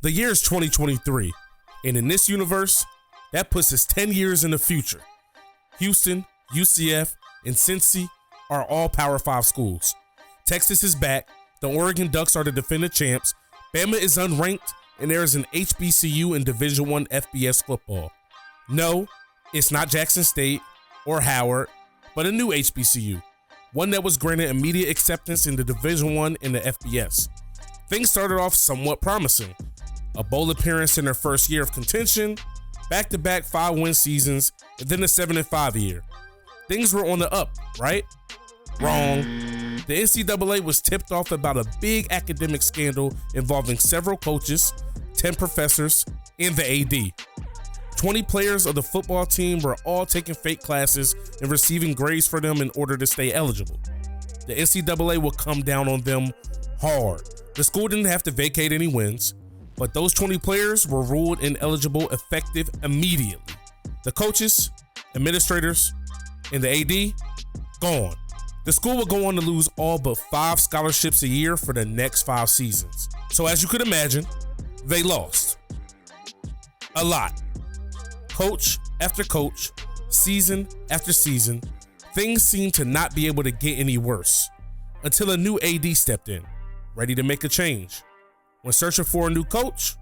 The year is 2023, and in this universe, that puts us 10 years in the future. Houston, UCF, and Cincy are all Power 5 schools. Texas is back, the Oregon Ducks are the defending champs, Bama is unranked, and there is an HBCU in Division I FBS football. No, it's not Jackson State or Howard, but a new HBCU, one that was granted immediate acceptance in the Division I and the FBS. Things started off somewhat promising. A bowl appearance in their first year of contention, back-to-back 5-win seasons, and then a 7-5 year. Things were on the up, right? Wrong. The NCAA was tipped off about a big academic scandal involving several coaches, 10 professors, and the AD. 20 players of the football team were all taking fake classes and receiving grades for them in order to stay eligible. The NCAA would come down on them hard. The school didn't have to vacate any wins, but those 20 players were ruled ineligible effective immediately. The coaches, administrators, and the AD, gone. The school would go on to lose all but 5 scholarships a year for the next 5 seasons. So as you could imagine, they lost. A lot. Coach after coach, season after season, things seemed to not be able to get any worse until a new AD stepped in, ready to make a change. When searching for a new coach,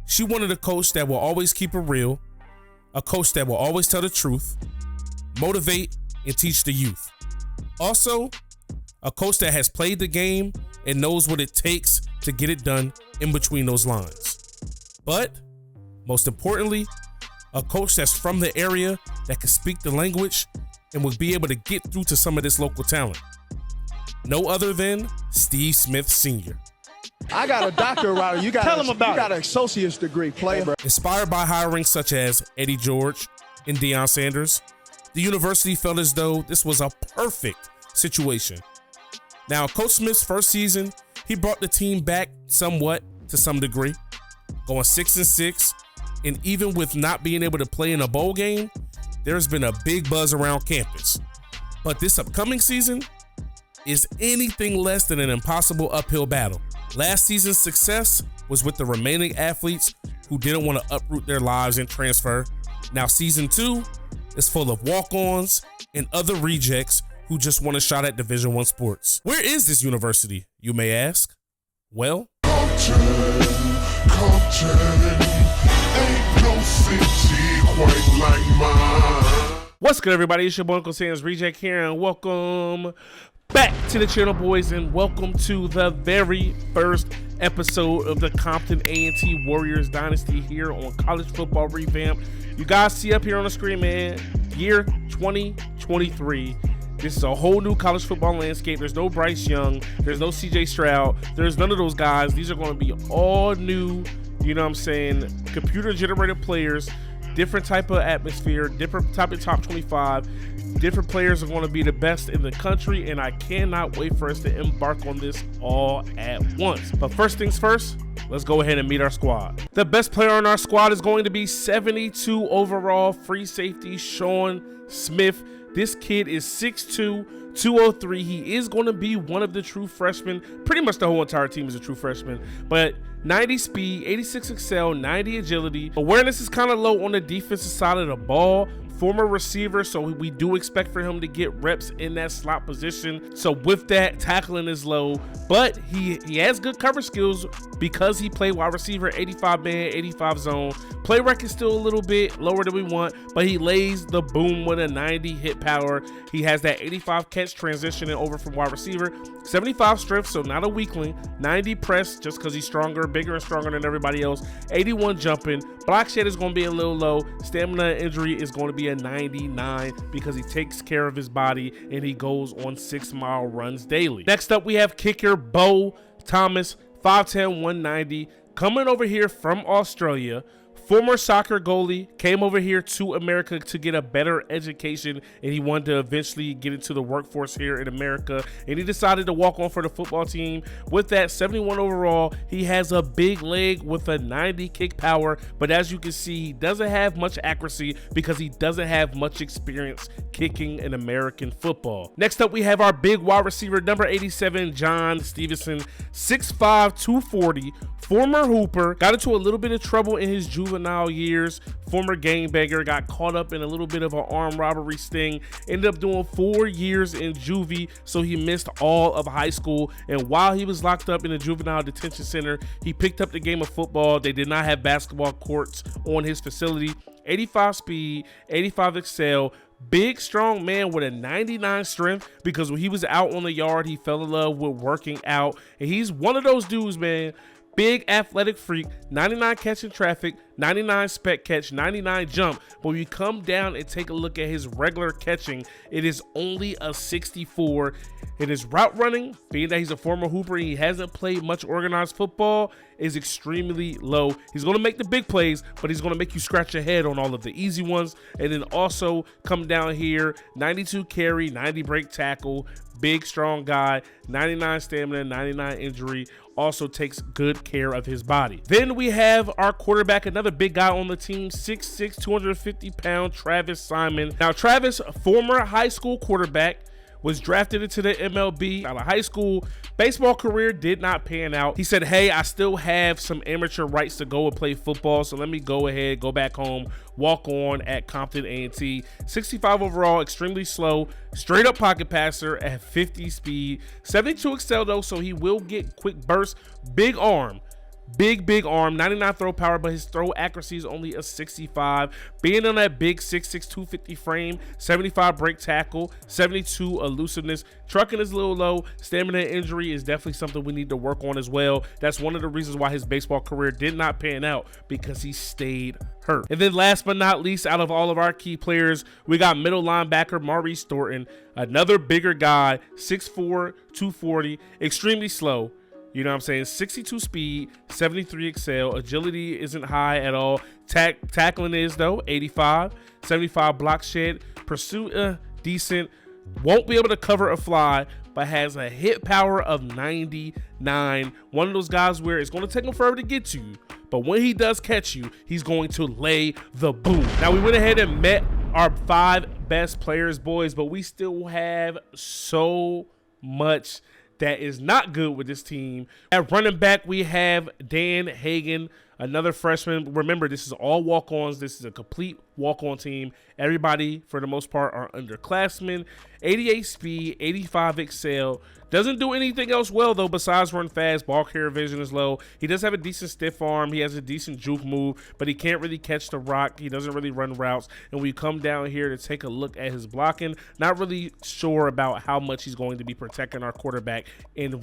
she wanted a coach that will always keep it real, a coach that will always tell the truth, motivate, and teach the youth. Also, a coach that has played the game and knows what it takes to get it done in between those lines. But, most importantly, a coach that's from the area that can speak the language and will be able to get through to some of this local talent. No other than Steve Smith Sr. I got a doctorate right. You got an associate's degree, player. Inspired by hirings such as Eddie George and Deion Sanders, the university felt as though this was a perfect situation. Now, Coach Smith's first season, he brought the team back somewhat to some degree, going 6-6, and even with not being able to play in a bowl game, there's been a big buzz around campus. But this upcoming season is anything less than an impossible uphill battle. Last season's success was with the remaining athletes who didn't want to uproot their lives and transfer. Now season 2 is full of walk-ons and other rejects who just want a shot at Division I sports. Where is this university, you may ask? Well, Compton, ain't no city quite like mine. What's good, everybody? It's your boy UncleSamsReject here, and welcome back to the channel, boys, and welcome to the very first episode of the Compton A&T Warriors Dynasty here on College Football Revamped. You guys see up here on the screen, man, year 2023. This is a whole new college football landscape. There's no Bryce Young. There's no CJ Stroud. There's none of those guys. These are going to be all new, you know what I'm saying, computer-generated players, different type of atmosphere, different type of top 25. Different players are going to be the best in the country, and I cannot wait for us to embark on this all at once. But first things first, let's go ahead and meet our squad. The best player on our squad is going to be 72 overall free safety Sean Smith. This kid is 6'2", 203. He is going to be one of the true freshmen. Pretty much the whole entire team is a true freshman. But 90 speed, 86 excel, 90 agility. Awareness is kind of low on the defensive side of the ball. Former receiver, so we do expect for him to get reps in that slot position. So with that, tackling is low, but he has good cover skills because he played wide receiver, 85 man, 85 zone. Play rec is still a little bit lower than we want, but he lays the boom with a 90 hit power. He has that 85 catch transitioning over from wide receiver, 75 strength, so not a weakling, 90 press just because he's stronger, bigger and stronger than everybody else, 81 jumping. Block shed is going to be a little low. Stamina injury is going to be a 99 because he takes care of his body and he goes on 6-mile runs daily. Next up, we have kicker Bo Thomas, 5'10", 190, coming over here from Australia. Former soccer goalie, came over here to America to get a better education, and he wanted to eventually get into the workforce here in America, and he decided to walk on for the football team. With that, 71 overall, he has a big leg with a 90 kick power, but as you can see, he doesn't have much accuracy because he doesn't have much experience kicking in American football. Next up, we have our big wide receiver, number 87, John Stevenson, 6'5", 240, former hooper, got into a little bit of trouble in his juvenile years, former gangbanger, got caught up in a little bit of an armed robbery sting, ended up doing 4 years in juvie, so he missed all of high school, and while he was locked up in a juvenile detention center, he picked up the game of football. They did not have basketball courts on his facility. 85 speed, 85 excel, big, strong man with a 99 strength, because when he was out on the yard, he fell in love with working out, and he's one of those dudes, man. Big athletic freak, 99 catch in traffic, 99 spec catch, 99 jump. But when you come down and take a look at his regular catching, it is only a 64. And his route running, being that he's a former hooper and he hasn't played much organized football, is extremely low. He's going to make the big plays, but he's going to make you scratch your head on all of the easy ones. And then also come down here, 92 carry, 90 break tackle, big, strong guy, 99 stamina, 99 injury, also takes good care of his body. Then we have our quarterback, another big guy on the team, 6'6", 250-pound Travis Simon. Now, Travis, former high school quarterback, was drafted into the MLB out of high school. Baseball career did not pan out. He said, hey, I still have some amateur rights to go and play football, so let me go ahead, go back home, walk on at Compton A&T. 65 overall, extremely slow, straight up pocket passer at 50 speed. 72 excel though, so he will get quick bursts. Big arm. Big arm, 99 throw power, but his throw accuracy is only a 65. Being on that big 6'6", 250 frame, 75 break tackle, 72 elusiveness. Trucking is a little low. Stamina injury is definitely something we need to work on as well. That's one of the reasons why his baseball career did not pan out, because he stayed hurt. And then last but not least, out of all of our key players, we got middle linebacker Maurice Thornton, another bigger guy, 6'4", 240, extremely slow. You know what I'm saying? 62 speed, 73 excel. Agility isn't high at all. Tackling is, though, 85. 75 block shed. Pursuit, decent. Won't be able to cover a fly, but has a hit power of 99. One of those guys where it's going to take him forever to get to you, but when he does catch you, he's going to lay the boom. Now, we went ahead and met our 5 best players, boys, but we still have so much that is not good with this team. At running back, we have Dan Hagan, another freshman. Remember, this is all walk-ons. This is a complete walk-on team. Everybody, for the most part, are underclassmen. 88 speed, 85 excel. Doesn't do anything else well, though, besides run fast. Ball carrier vision is low. He does have a decent stiff arm. He has a decent juke move, but he can't really catch the rock. He doesn't really run routes. And we come down here to take a look at his blocking. Not really sure about how much he's going to be protecting our quarterback in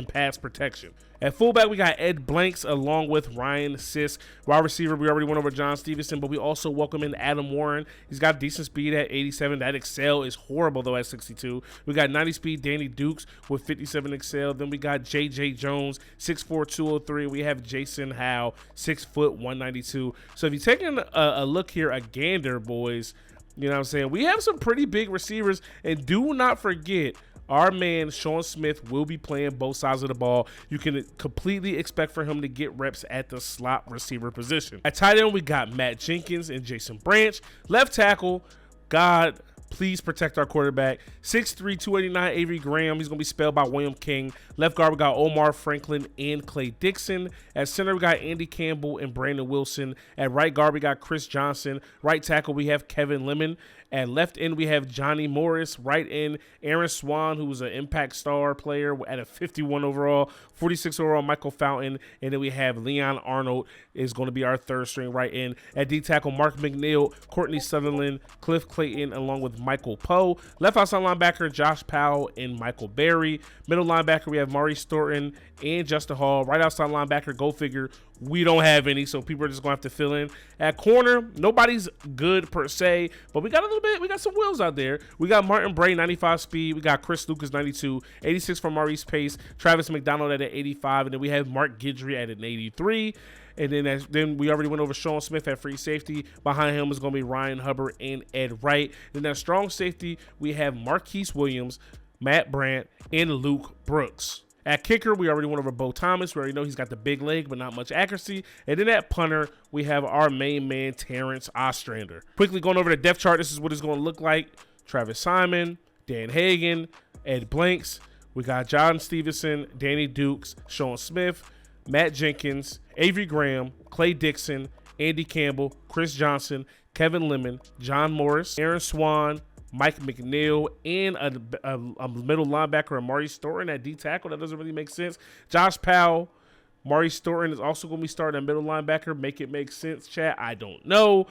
pass protection. At fullback, we got Ed Blanks along with Ryan Sisk. Wide receiver, we already went over John Stevenson, but we also welcome in Adam Warren. He's got decent speed at 87. That excel is horrible, though, at 62. We got 90 speed Danny Dukes with 57 excel. Then we got J.J. Jones, 6'4", 203. We have Jason Howe, 6 foot, 192. So if you're taking a look here, a gander, boys, you know what I'm saying? We have some pretty big receivers, and do not forget, our man, Sean Smith, will be playing both sides of the ball. You can completely expect for him to get reps at the slot receiver position. At tight end, we got Matt Jenkins and Jason Branch. Left tackle, God, please protect our quarterback. 6'3", 289, Avery Graham. He's going to be spelled by William King. Left guard, we got Omar Franklin and Clay Dixon. At center, we got Andy Campbell and Brandon Wilson. At right guard, we got Chris Johnson. Right tackle, we have Kevin Lemon. At left end, we have Johnny Morris. Right end, Aaron Swan, who was an impact star player at a 51 overall. 46 overall, Michael Fountain. And then we have Leon Arnold is going to be our third string right end. At D tackle, Mark McNeil, Courtney Sutherland, Cliff Clayton, along with Michael Poe. Left outside linebacker, Josh Powell and Michael Berry. Middle linebacker, we have Maurice Thornton and Justin Hall. Right outside linebacker, go figure, we don't have any, so people are just going to have to fill in. At corner, nobody's good per se, but we got a little bit, we got some wheels out there. We got Martin Bray, 95 speed. We got Chris Lucas, 92. 86 from Maurice Pace. Travis McDonald at an 85. And then we have Mark Guidry at an 83. And then we already went over Sean Smith at free safety. Behind him is going to be Ryan Hubbard and Ed Wright. Then at strong safety, we have Marquise Williams, Matt Brandt, and Luke Brooks. At kicker, we already went over Bo Thomas. We already know he's got the big leg, but not much accuracy. And then at punter, we have our main man, Terrence Ostrander. Quickly going over the depth chart, this is what it's going to look like. Travis Simon, Dan Hagan, Ed Blanks. We got John Stevenson, Danny Dukes, Sean Smith, Matt Jenkins, Avery Graham, Clay Dixon, Andy Campbell, Chris Johnson, Kevin Lemon, John Morris, Aaron Swan, Mike McNeil, and a middle linebacker, Amari Storin at D tackle. That doesn't really make sense. Josh Powell, Mari Storin is also going to be starting at middle linebacker. Make it make sense, chat. I don't know.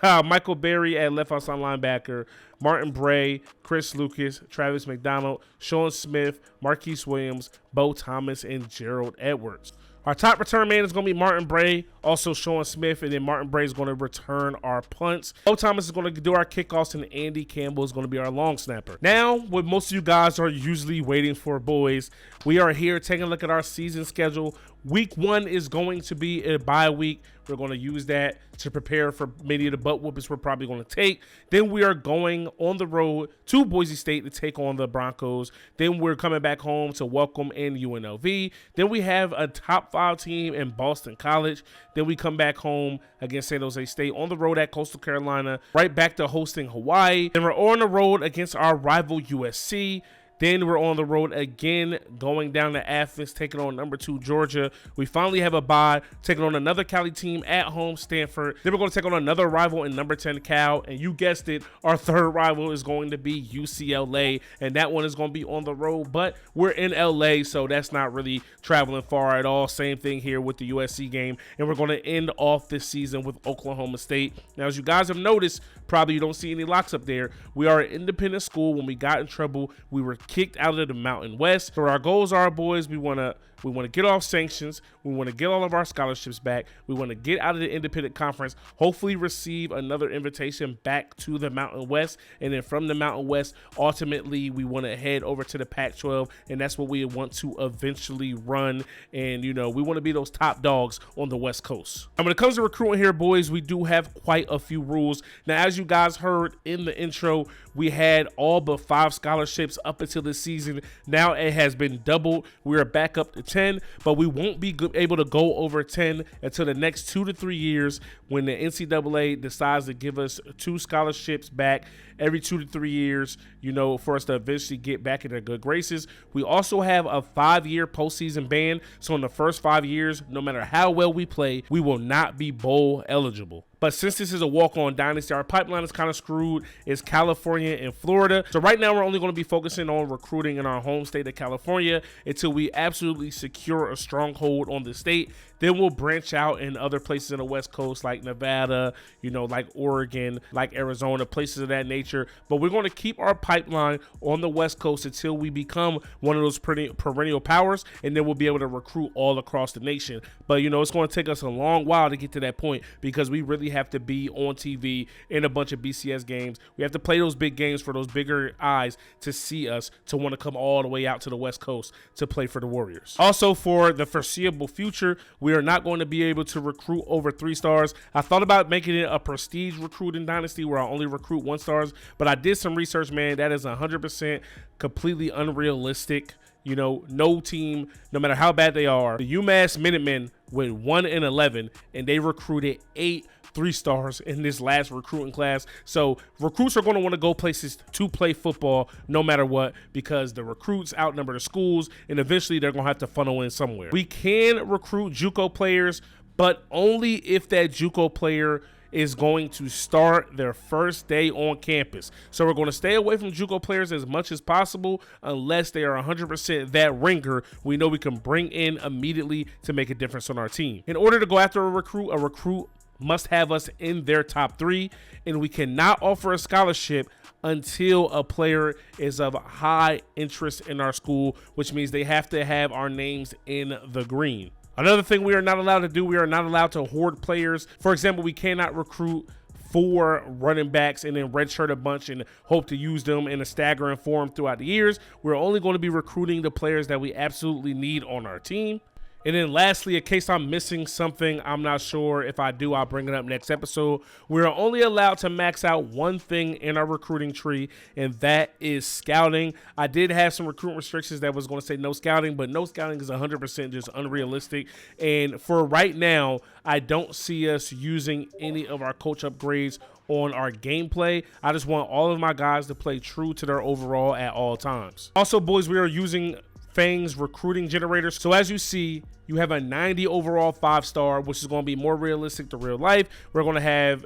Michael Berry at left outside linebacker. Martin Bray, Chris Lucas, Travis McDonald, Sean Smith, Marquise Williams, Bo Thomas, and Gerald Edwards. Our top return man is going to be Martin Bray, also Sean Smith, and then Martin Bray is going to return our punts. Bo Thomas is going to do our kickoffs, and Andy Campbell is going to be our long snapper. Now, what most of you guys are usually waiting for, boys, we are here taking a look at our season schedule. Week 1 is going to be a bye week. We're going to use that to prepare for many of the butt whoopings we're probably going to take. Then we are going on the road to Boise State to take on the Broncos. Then we're coming back home to welcome in UNLV. Then we have a top 5 team in Boston College. Then we come back home against San Jose State, on the road at Coastal Carolina, right back to hosting Hawaii. Then we're on the road against our rival USC. Then we're on the road again, going down to Athens, taking on number 2 Georgia. We finally have a bye, taking on another Cali team at home, Stanford. Then we're going to take on another rival in number 10 Cal. And you guessed it, our third rival is going to be UCLA. And that one is going to be on the road. But we're in LA, so that's not really traveling far at all. Same thing here with the USC game. And we're going to end off this season with Oklahoma State. Now, as you guys have noticed, probably you don't see any locks up there. We are an independent school. When we got in trouble, we were kicked out of the Mountain West. So our goals are, boys, we want to get off sanctions. We want to get all of our scholarships back. We want to get out of the independent conference, hopefully receive another invitation back to the Mountain West. And then from the Mountain West, ultimately, we want to head over to the Pac-12. And that's what we want to eventually run. And, you know, we want to be those top dogs on the West Coast. And when it comes to recruiting here, boys, we do have quite a few rules. Now, as you guys heard in the intro, we had all but 5 scholarships up until this season. Now it has been doubled. We are back up to 10, but we won't be able to go over 10 until the next 2 to 3 years when the NCAA decides to give us 2 scholarships back every 2 to 3 years, you know, for us to eventually get back in their good graces. We also have a 5-year postseason ban. So in the first 5 years, no matter how well we play, we will not be bowl eligible. But since this is a walk-on dynasty, our pipeline is kind of screwed. It's California and Florida. So right now, we're only going to be focusing on recruiting in our home state of California until we absolutely secure a stronghold on the state. Then we'll branch out in other places in the West Coast like Nevada, you know, like Oregon, like Arizona, places of that nature. But we're going to keep our pipeline on the West Coast until we become one of those perennial powers, and then we'll be able to recruit all across the nation. But, you know, it's going to take us a long while to get to that point because we really have to be on TV in a bunch of BCS games. We have to play those big games for those bigger eyes to see us, to want to come all the way out to the West Coast to play for the Warriors. Also, for the foreseeable future, we are not going to be able to recruit over 3 stars. I thought about making it a prestige recruiting dynasty where I only recruit 1 stars, but I did some research, man. That is 100% completely unrealistic. You know, no team, no matter how bad they are. The UMass Minutemen went 1-11, and they recruited 8 3 stars in this last recruiting class. So recruits are going to want to go places to play football no matter what, because the recruits outnumber the schools, and eventually they're going to have to funnel in somewhere. We can recruit JUCO players, but only if that JUCO player is going to start their first day on campus. So we're going to stay away from JUCO players as much as possible unless they are 100% that ringer we know we can bring in immediately to make a difference on our team. In order to go after a recruit must have us in their top 3, and we cannot offer a scholarship until a player is of high interest in our school, which means they have to have our names in the green. Another thing we are not allowed to do, we are not allowed to hoard players. For example, we cannot recruit 4 running backs and then redshirt a bunch and hope to use them in a staggering form throughout the years. We're only going to be recruiting the players that we absolutely need on our team. And then lastly, in case I'm missing something, I'm not sure. If I do, I'll bring it up next episode. We're only allowed to max out one thing in our recruiting tree, and that is scouting. I did have some recruitment restrictions that was going to say no scouting, but no scouting is 100% just unrealistic. And for right now, I don't see us using any of our coach upgrades on our gameplay. I just want all of my guys to play true to their overall at all times. Also, boys, we are using Fang's recruiting generator. So as you see, you have a 90 overall 5-star, which is going to be more realistic to real life. We're going to have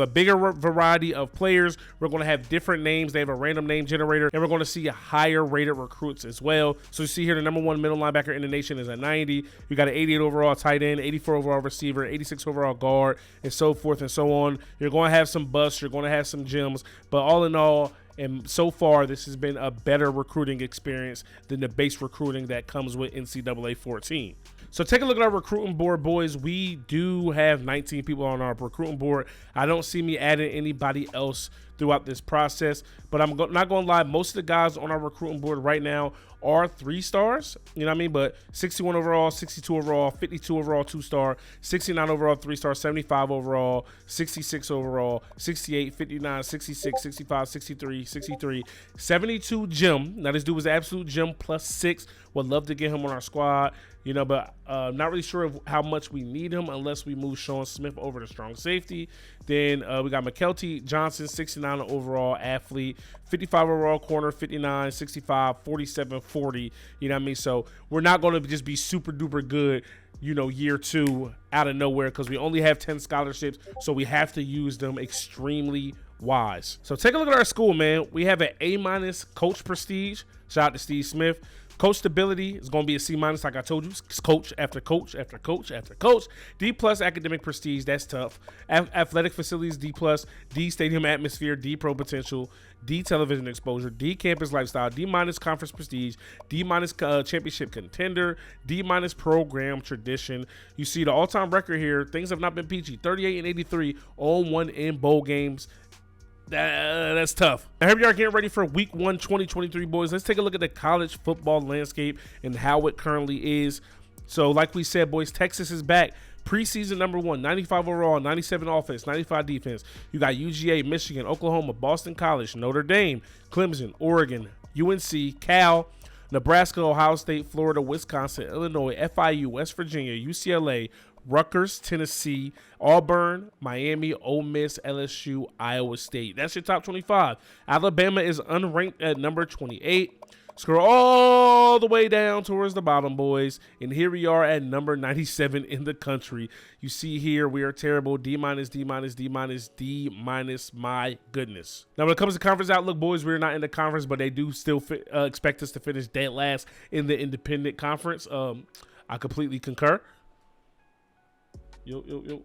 a bigger variety of players. We're going to have different names. They have a random name generator, and we're going to see higher rated recruits as well. So you see here, the number 1 middle linebacker in the nation is a 90. You got an 88 overall tight end, 84 overall receiver, 86 overall guard, and so forth and so on. You're going to have some busts. You're going to have some gems, but all in all, and so far, this has been a better recruiting experience than the base recruiting that comes with NCAA 14. So take a look at our recruiting board, boys. We do have 19 people on our recruiting board. I don't see me adding anybody else throughout this process, but I'm not going to lie. Most of the guys on our recruiting board right now are 3-stars, you know what I mean? But 61 overall, 62 overall, 52 overall 2-star, 69 overall 3-star, 75 overall, 66 overall, 68, 59, 66, 65, 63, 63, 72 gem. Now this dude was absolute gem +6. Would love to get him on our squad, you know, but not really sure of how much we need him unless we move Sean Smith over to strong safety. Then we got McKelty Johnson, 69 overall athlete, 55 overall corner, 59, 65, 47, 40. You know what I mean? So we're not going to just be super duper good, you know, year 2 out of nowhere, because we only have 10 scholarships. So we have to use them extremely wise. So take a look at our school, man. We have an A- coach prestige. Shout out to Steve Smith. Coach stability is going to be a C-, like I told you. It's coach after coach after coach after coach. D+ academic prestige, that's tough. Athletic facilities, D+. D stadium atmosphere, D pro potential. D television exposure, D campus lifestyle, D- conference prestige, D- championship contender, D- program tradition. You see the all-time record here. Things have not been peachy. 38 and 83 on 1 in bowl games. That's tough. Now here we are getting ready for week 1 2023, boys. Let's take a look at the college football landscape and how it currently is. So like we said, boys, Texas is back. Preseason number 1, 95 overall, 97 offense, 95 defense. You got UGA, Michigan, Oklahoma, Boston College, Notre Dame, Clemson, Oregon, UNC, Cal, Nebraska, Ohio State, Florida, Wisconsin, Illinois, FIU, West Virginia, UCLA, Rutgers, Tennessee, Auburn, Miami, Ole Miss, LSU, Iowa State. That's your top 25. Alabama is unranked at number 28. Scroll all the way down towards the bottom, boys. And here we are at number 97 in the country. You see here, we are terrible. D-, D-, D-, D-. My goodness. Now, when it comes to conference outlook, boys, we're not in the conference, but they do still expect us to finish dead last in the independent conference. I completely concur. Yo.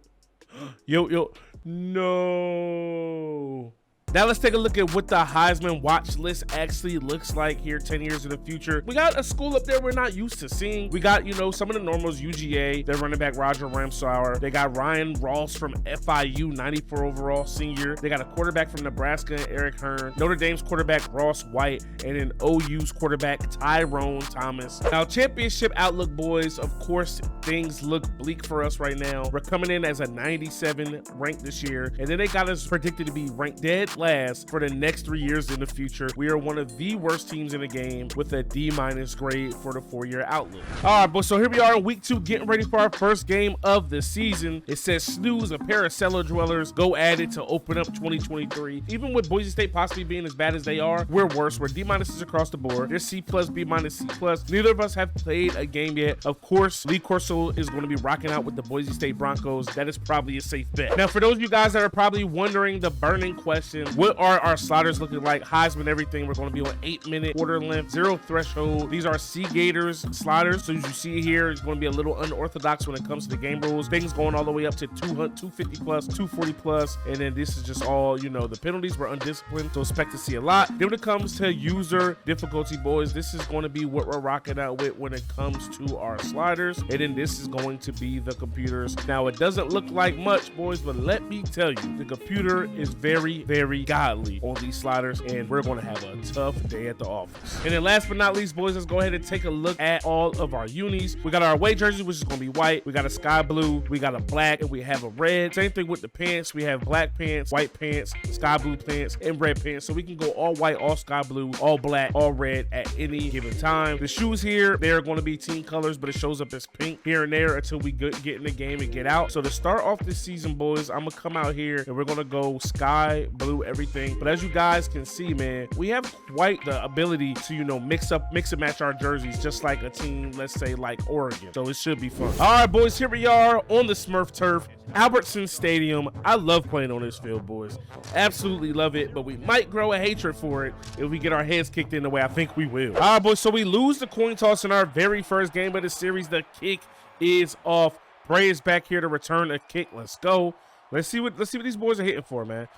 No. Now let's take a look at what the Heisman watch list actually looks like here 10 years in the future. We got a school up there we're not used to seeing. We got, you know, some of the normals, UGA, their running back Roger Ramsauer. They got Ryan Ross from FIU, 94 overall senior. They got a quarterback from Nebraska, Eric Hearn. Notre Dame's quarterback Ross White, and then OU's quarterback Tyrone Thomas. Now championship outlook, boys, of course things look bleak for us right now. We're coming in as a 97 ranked this year, and then they got us predicted to be ranked dead last for the next 3 years in the future. We are one of the worst teams in the game with a D- grade for the 4-year outlook. All right, but so here we are in week 2, getting ready for our first game of the season. It says snooze, a pair of cellar dwellers go at it to open up 2023. Even with Boise State possibly being as bad as they are, we're worse. We're D- across the board. They're C+, B-, C+. Neither of us have played a game yet. Of course, Lee Corso is going to be rocking out with the Boise State Broncos. That is probably a safe bet. Now, for those of you guys that are probably wondering the burning question, what are our sliders looking like? Heisman, everything. We're going to be on 8-minute quarter length, 0 threshold. These are Sea Gators sliders. So as you see here, it's going to be a little unorthodox when it comes to the game rules. Things going all the way up to 250 plus, 240 plus. And then this is just all, you know, the penalties were undisciplined. So expect to see a lot. Then when it comes to user difficulty, boys, this is going to be what we're rocking out with when it comes to our sliders. And then this is going to be the computers. Now, it doesn't look like much, boys, but let me tell you, the computer is very, very very godly on these sliders, and we're going to have a tough day at the office. And then last but not least, boys, let's go ahead and take a look at all of our unis. We got our away jersey, which is going to be white. We got a sky blue. We got a black, and we have a red. Same thing with the pants. We have black pants, white pants, sky blue pants, and red pants. So we can go all white, all sky blue, all black, all red at any given time. The shoes here, they're going to be team colors, but it shows up as pink here and there until we get in the game and get out. So to start off this season, boys, I'm going to come out here and we're going to go sky blue everything. But as you guys can see, man, we have quite the ability to, you know, mix and match our jerseys just like a team, let's say like Oregon. So it should be fun. All right, boys, here we are on the Smurf turf, Albertson Stadium. I love playing on this field, boys. Absolutely love it, but we might grow a hatred for it if we get our heads kicked in the way I think we will. All right, boys, so we lose the coin toss in our very first game of the series. The kick is off. Bray is back here to return a kick. Let's go. Let's see what these boys are hitting for, man.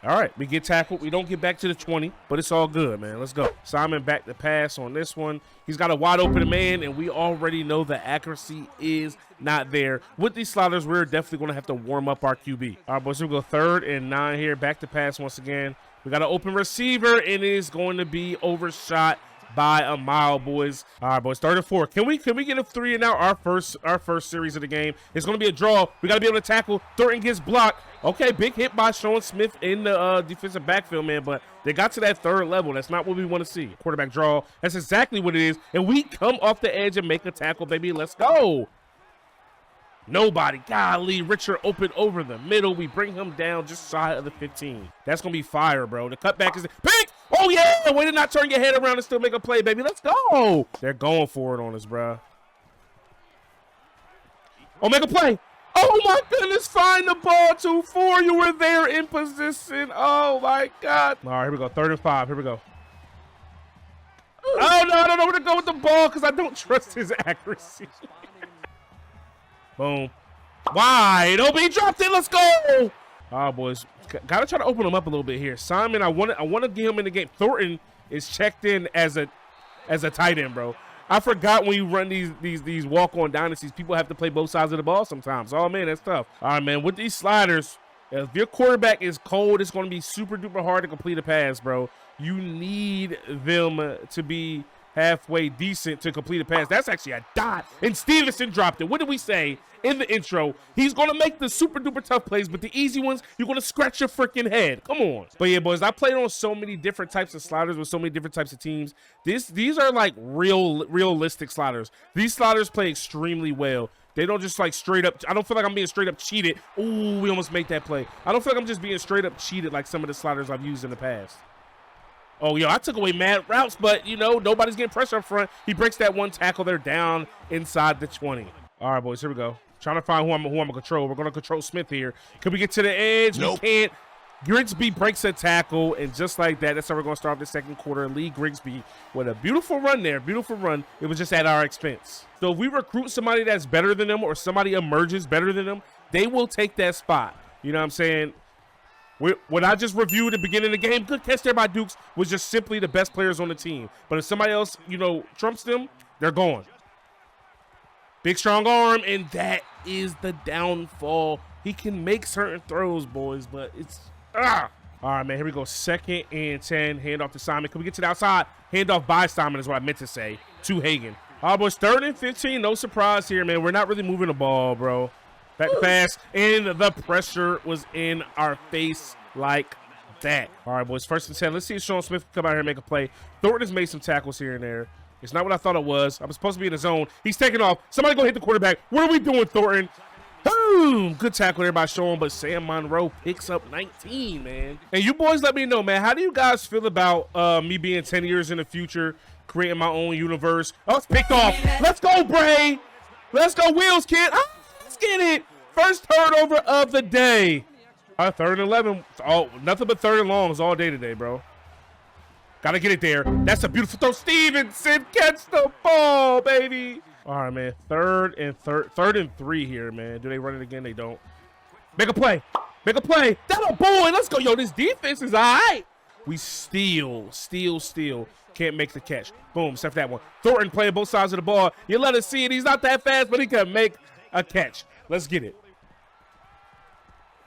All right, we get tackled. We don't get back to the 20, but it's all good, man. Let's go. Simon back to pass on this one. He's got a wide open man, and we already know the accuracy is not there. With these sliders, we're definitely going to have to warm up our QB. All right, boys, we'll go 3rd and 9 here. Back to pass once again. We got an open receiver, and it is going to be overshot by a mile, boys. All right, boys, 3rd and 4. Can we get a 3 and out? Our first series of the game. It's going to be a draw. We got to be able to tackle. Thornton gets blocked. Okay, big hit by Sean Smith in the defensive backfield, man, but they got to that 3rd level. That's not what we want to see. Quarterback draw. That's exactly what it is, and we come off the edge and make a tackle, baby. Let's go. Nobody. Golly, Richard open over the middle. We bring him down just shy of the 15. That's going to be fire, bro. The cutback is pick. Oh, yeah. Way to not turn your head around and still make a play, baby. Let's go. They're going for it on us, bro. Oh, make a play. Oh, my goodness. Find the ball. 2-4. You were there in position. Oh, my God. All right, here we go. 3rd and 5. Here we go. Oh, no. I don't know where to go with the ball because I don't trust his accuracy. Boom. Wide. OB dropped it. Let's go. All right, boys. Got to try to open him up a little bit here. Simon, I want to get him in the game. Thornton is checked in as a tight end, bro. I forgot when you run these walk-on dynasties, people have to play both sides of the ball sometimes. Oh, man, that's tough. All right, man. With these sliders, if your quarterback is cold, it's going to be super-duper hard to complete a pass, bro. You need them to be halfway decent to complete a pass. That's actually a dot. And Stevenson dropped it. What did we say in the intro? He's going to make the super duper tough plays, but the easy ones, you're going to scratch your freaking head. Come on. But yeah, boys, I played on so many different types of sliders with so many different types of teams. These are like realistic sliders. These sliders play extremely well. They don't just like straight up. I don't feel like I'm being straight up cheated. Ooh, we almost made that play. I don't feel like I'm just being straight up cheated like some of the sliders I've used in the past. Oh, yo, I took away mad routes, but, you know, nobody's getting pressure up front. He breaks that one tackle. They're down inside the 20. All right, boys, here we go. Trying to find who I'm going to control. We're going to control Smith here. Can we get to the edge? Nope. We can't. Grigsby breaks a tackle, and just like that, that's how we're going to start the second quarter. Lee Grigsby with a beautiful run there. Beautiful run. It was just at our expense. So if we recruit somebody that's better than them or somebody emerges better than them, they will take that spot. You know what I'm saying? What I just reviewed at the beginning of the game, good catch there by Dukes, was just simply the best players on the team. But if somebody else, you know, trumps them, they're gone. Big, strong arm, and that is the downfall. He can make certain throws, boys, but it's... All right, man, here we go. 2nd and 10. Handoff to Simon. Can we get to the outside? Handoff by Simon is what I meant to say, to Hagan. All right, boys, 3rd and 15. No surprise here, man. We're not really moving the ball, bro. Back pass, and the pressure was in our face like that. All right, boys, 1st and 10. Let's see if Sean Smith can come out here and make a play. Thornton has made some tackles here and there. It's not what I thought it was. I was supposed to be in the zone. He's taking off. Somebody go hit the quarterback. What are we doing, Thornton? Boom! Good tackle there by Sean, but Sam Monroe picks up 19, man. And you boys let me know, man, how do you guys feel about me being 10 years in the future, creating my own universe? Oh, it's picked off. Let's go, Bray. Let's go, Wheels, kid. Oh, let's get it. First turnover of the day. 3rd and 11. Oh, nothing but 3rd and longs all day today, bro. Got to get it there. That's a beautiful throw. Stevenson catch the ball, baby. All right, man. 3rd and 3 here, man. Do they run it again? They don't. Make a play. Make a play. That a boy. Let's go. Yo, this defense is all right. We steal. Can't make the catch. Boom. Except for that one. Thornton playing both sides of the ball. You let us see it. He's not that fast, but he can make a catch. Let's get it.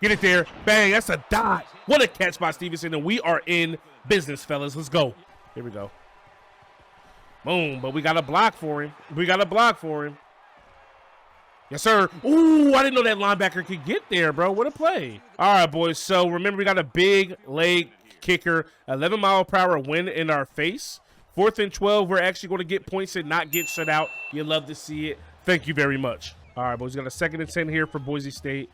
Get it there. Bang, that's a dot. What a catch by Stevenson, and we are in business, fellas. Let's go. Here we go. Boom, but we got a block for him. Yes, sir. Ooh, I didn't know that linebacker could get there, bro. What a play. All right, boys. So remember, we got a big leg kicker, 11-mile-per-hour wind in our face. 4th and 12, we're actually going to get points and not get shut out. You love to see it. Thank you very much. All right, boys. We got a 2nd and 10 here for Boise State.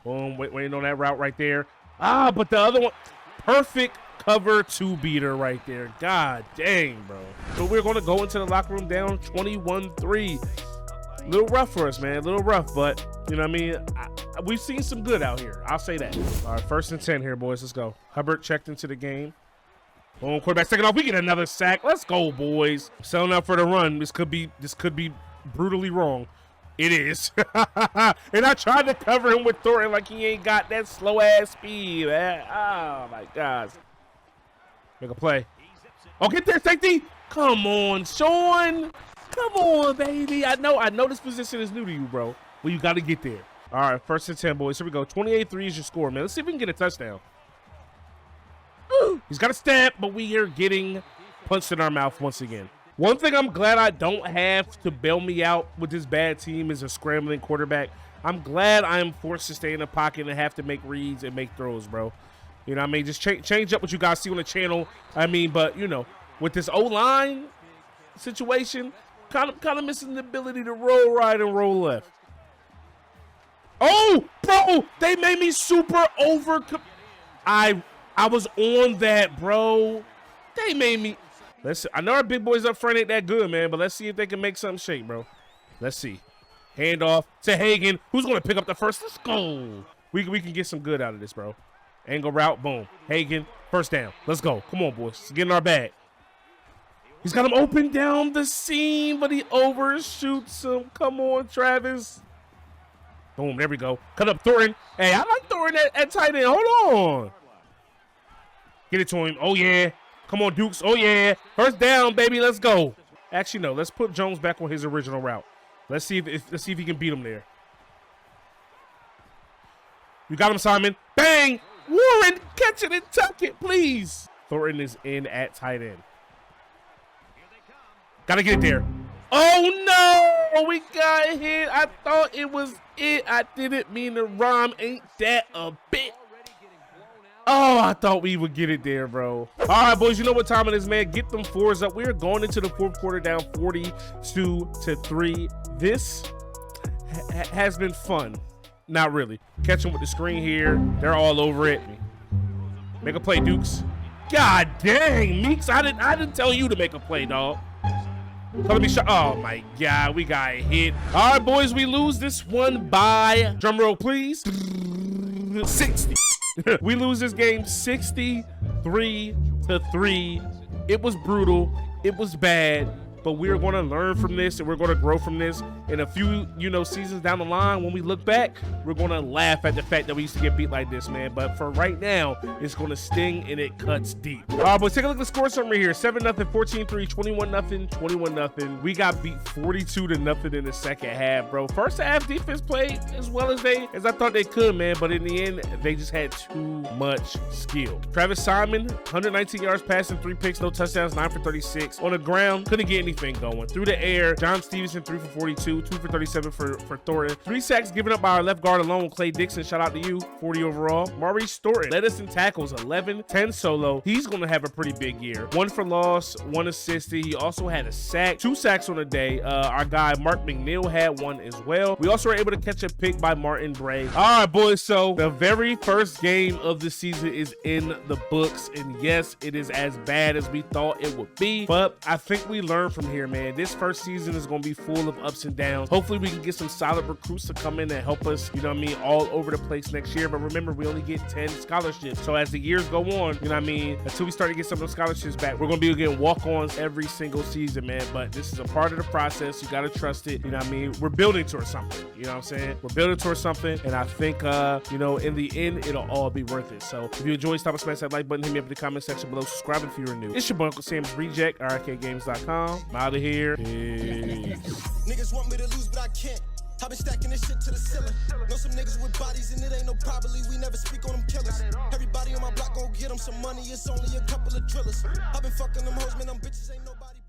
Boom, waiting on that route right there. Ah, but the other one, perfect cover 2-beater right there. God dang, bro. So we're going to go into the locker room down 21-3. A little rough for us, man. A little rough, but, you know what I mean? We've seen some good out here. I'll say that. All right, 1st and 10 here, boys. Let's go. Hubbard checked into the game. Boom, quarterback second off. We get another sack. Let's go, boys. Selling out for the run. This could be brutally wrong. It is. And I tried to cover him with Thornton like he ain't got that slow-ass speed, man. Oh, my gosh. Make a play. Oh, get there, safety. Come on, Sean. Come on, baby. I know this position is new to you, bro. But you got to get there. All right, 1st and 10, boys. Here we go. 28-3 is your score, man. Let's see if we can get a touchdown. Ooh, he's got a step, but we are getting punched in our mouth once again. One thing I'm glad I don't have to bail me out with this bad team is a scrambling quarterback. I'm glad I am forced to stay in the pocket and have to make reads and make throws, bro. You know what I mean? Just change up what you guys see on the channel. I mean, but, you know, with this O-line situation, kind of missing the ability to roll right and roll left. Oh, bro, they made me super over. I was on that, bro. They made me. Let's see. I know our big boys up front ain't that good, man, but let's see if they can make something shake, bro. Let's see. Handoff to Hagan. Who's going to pick up the first? Let's go. We can get some good out of this, bro. Angle route, boom. Hagan, 1st down. Let's go. Come on, boys. Let's get in our bag. He's got him open down the seam, but he overshoots him. Come on, Travis. Boom, there we go. Cut up Thornton. Hey, I like Thornton at tight end. Hold on. Get it to him. Oh, yeah. Come on, Dukes. Oh, yeah. 1st down, baby. Let's go. Actually, no. Let's put Jones back on his original route. Let's see if he can beat him there. You got him, Simon. Bang! Warren, catch it and tuck it, please. Thornton is in at tight end. Gotta get it there. Oh, no! We got hit. I thought it was it. I didn't mean to rhyme. Ain't that a bit? Oh, I thought we would get it there, bro. All right, boys, you know what time it is, man. Get them 4s up. We are going into the 4th quarter down 42-3. This has been fun. Not really. Catch them with the screen here. They're all over it. Make a play, Dukes. God dang, Meeks. I didn't tell you to make a play, dog. Color me shot. Oh, my God. We got hit. All right, boys, we lose this one by, drum roll, please, 60. We lose this game 63-3. It was brutal. It was bad. But we're going to learn from this, and we're going to grow from this. In a few, seasons down the line, when we look back, we're going to laugh at the fact that we used to get beat like this, man. But for right now, it's going to sting, and it cuts deep. All right, boys, take a look at the score summary here. 7-0, 14-3, 21-0, 21-0. We got beat 42-0 in the second half, bro. First half, defense played as well as I thought they could, man. But in the end, they just had too much skill. Travis Simon, 119 yards passing, 3 picks, no touchdowns, 9 for 36. On the ground, couldn't get anything going. Through the air, John Stevenson, 3 for 42, 2 for 37 for Thornton. 3 sacks given up by our left guard alone. Clay Dixon, shout out to you, 40 overall. Maurice Thornton led us in tackles, 11, 10 solo. He's going to have a pretty big year. 1 for loss, 1 assisted. He also had a sack, 2 sacks on the day. Our guy, Mark McNeil, had 1 as well. We also were able to catch a pick by Martin Bray. All right, boys, so the very first game of the season is in the books, and yes, it is as bad as we thought it would be, but I think we learned from here, man. This first season is going to be full of ups and downs. Hopefully we can get some solid recruits to come in and help us, all over the place next year. But remember, we only get 10 scholarships. So as the years go on, until we start to get some of those scholarships back, we're going to be getting walk-ons every single season, man. But this is a part of the process. You got to trust it. We're building towards something. You know what I'm saying? We're building towards something. And I think, in the end, it'll all be worth it. So if you enjoyed, stop and smash that like button. Hit me up in the comment section below. Subscribe if you're new. It's your boy, UncleSamsReject, RKGames.com. I'm out of here. Peace. Niggas want me to lose, but I can't. I been stacking this shit to the ceiling. Know some niggas with bodies and it ain't no probably. We never speak on them killers. Everybody on my block gon' get them some money. It's only a couple of drillers. I been fucking them hoes, man. Them bitches ain't nobody.